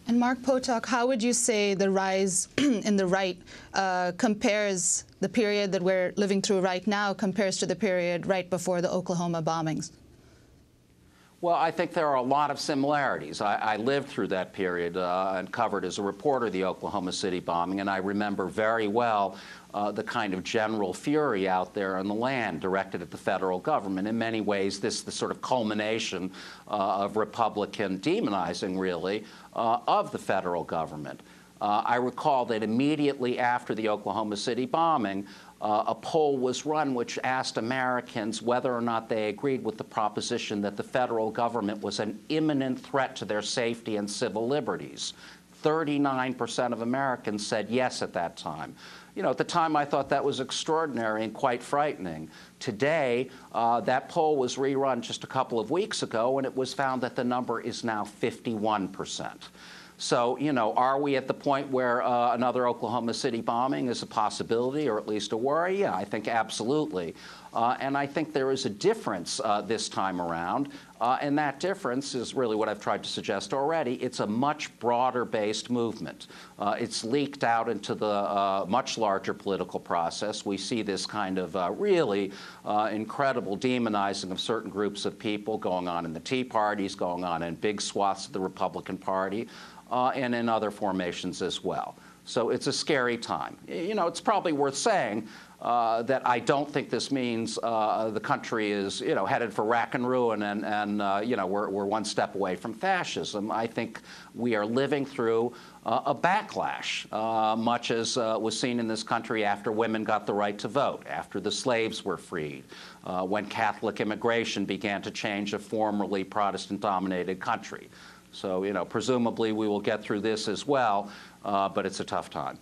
And Mark Potok, how would you say the rise in the right compares the period that we're living through right now compares to the period right before the Oklahoma bombings? Well, I think there are a lot of similarities. I lived through that period and covered as a reporter the Oklahoma City bombing, and I remember very well the kind of general fury out there on the land directed at the federal government. In many ways, this is the sort of culmination of Republican demonizing, really, of the federal government. I recall that immediately after the Oklahoma City bombing, a poll was run which asked Americans whether or not they agreed with the proposition that the federal government was an imminent threat to their safety and civil liberties. 39% of Americans said yes at that time. You know, at the time, I thought that was extraordinary and quite frightening. Today, that poll was rerun just a couple of weeks ago, and it was found that the number is now 51%. So, you know, are we at the point where another Oklahoma City bombing is a possibility or at least a worry? Yeah, I think absolutely. And I think there is a difference this time around. And that difference is really what I've tried to suggest already. It's a much broader-based movement. It's leaked out into the much larger political process. We see this kind of really incredible demonizing of certain groups of people going on in the Tea Parties, going on in big swaths of the Republican Party, and in other formations as well. So it's a scary time. You know, it's probably worth saying that I don't think this means the country is, you know, headed for rack and ruin and you know, we're one step away from fascism. I think we are living through a backlash, much as was seen in this country after women got the right to vote, after the slaves were freed, when Catholic immigration began to change a formerly Protestant-dominated country. So, you know, presumably we will get through this as well, but it's a tough time.